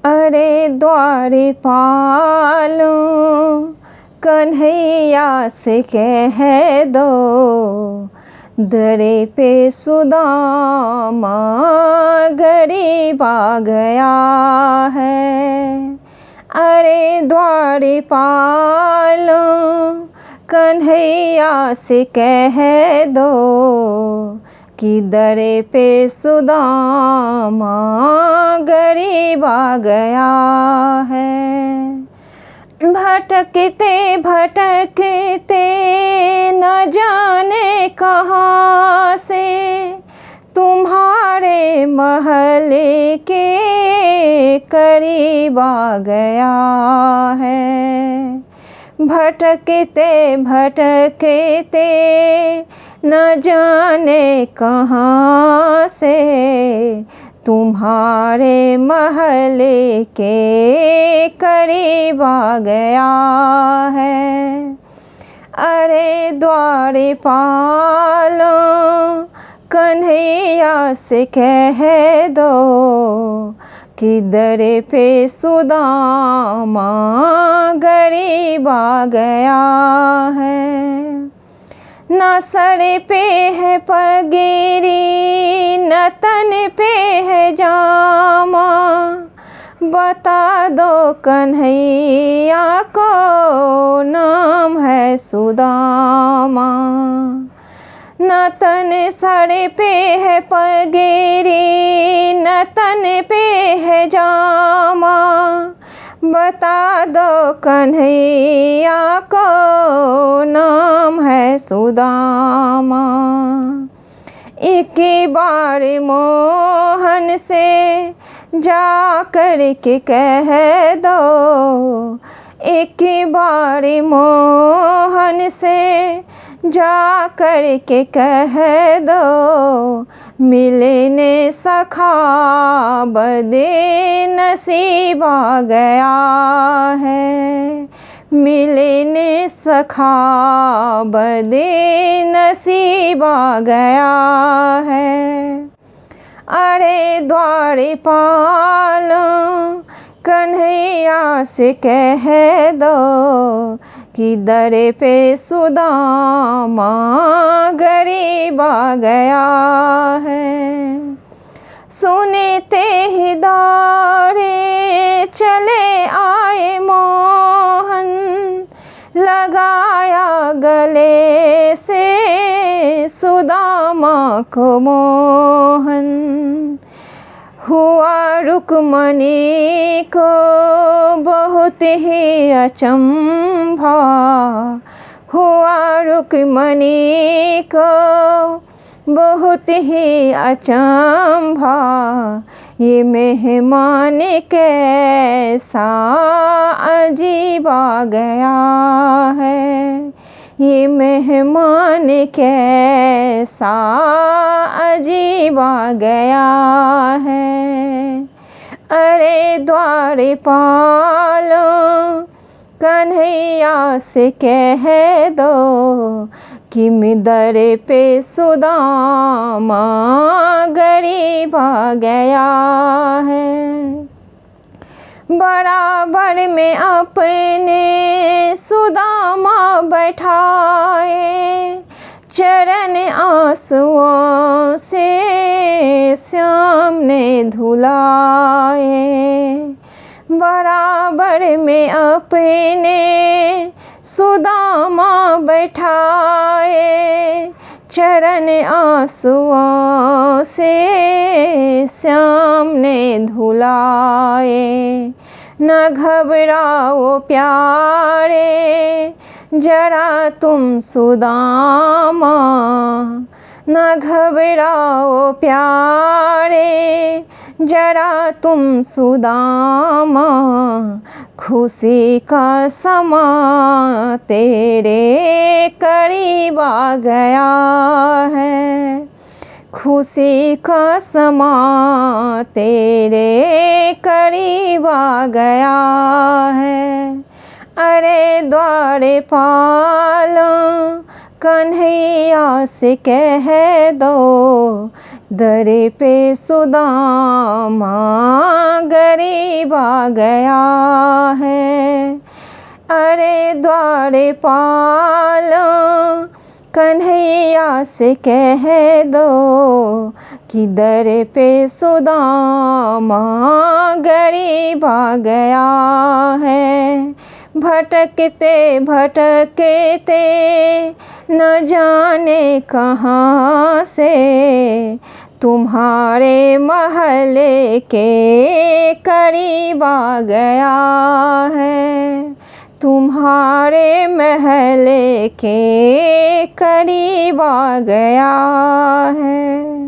अरे द्वारपालो कन्हैया से कह दो, दरे पे सुदामा गरीब आ गया है। अरे द्वारपालो कन्हैया से कह दो कि दरे पे सुदामा गरीब आ गया है। भटकते भटकते न जाने कहाँ से तुम्हारे महल के करीब आ गया है। भटकते भटकते न जाने कहाँ से तुम्हारे महल के करीब आ गया है। अरे द्वारपालो कन्हैया से कह दो कि दरे पे सुदामा गरीब आ गया है। न सर पे है पगड़ी न तन पे है जामा, बता दो कन्हैया को नाम है सुदामा। न तन सर पे है पगड़ी न तन पे है जामा, बता दो कन्हैया को नाम है सुदामा। एक बार मोहन से जा कर के कह दो, एक बार मोहन से जा कर के कह दो, मिलने सखा बदे नसीब आ गया है। मिलने सखा बदे नसीब आ गया है। अरे द्वारपालो कन्हैया से कह दो कि दरे पे सुदामा गरीब आ गया है। सुनते ही दौड़े चले आए मोहन, लगाया गले से सुदामा को मोहन। हुआ रुक्मणी को बहुत ही अचंभा, हुआ रुक्मणी को बहुत ही अचंभा, ये मेहमान कैसा अजीब आ गया है। ये मेहमान कैसा अजीब आ गया है। अरे द्वारपालो कन्हैया से कह दो कि दरे पे सुदामा गरीब आ गया है। बराबर में अपने सुदामा बैठाए, चरण आंसुओं से श्याम ने धुलाए। बराबर में अपने सुदामा बैठाए, चरण आंसुओं से श्याम ने धुलाए। न घबराओ प्यारे जरा तुम सुदामा, न घबराओ प्यारे जरा तुम सुदामा, खुशी का समा तेरे करीब आ गया है। खुशी का समा तेरे करीब आ गया है। अरे द्वारपालो कन्हैया से कह दो दरे पे सुदामा गरीब आ गया है। अरे द्वारे पाल कन्हैया से कह दो कि दर पे सुदामा गरीब आ गया है। भटकते भटकते न जाने कहाँ से तुम्हारे महले के करीब आ गया है। तुम्हारे महले के करीब आ गया है।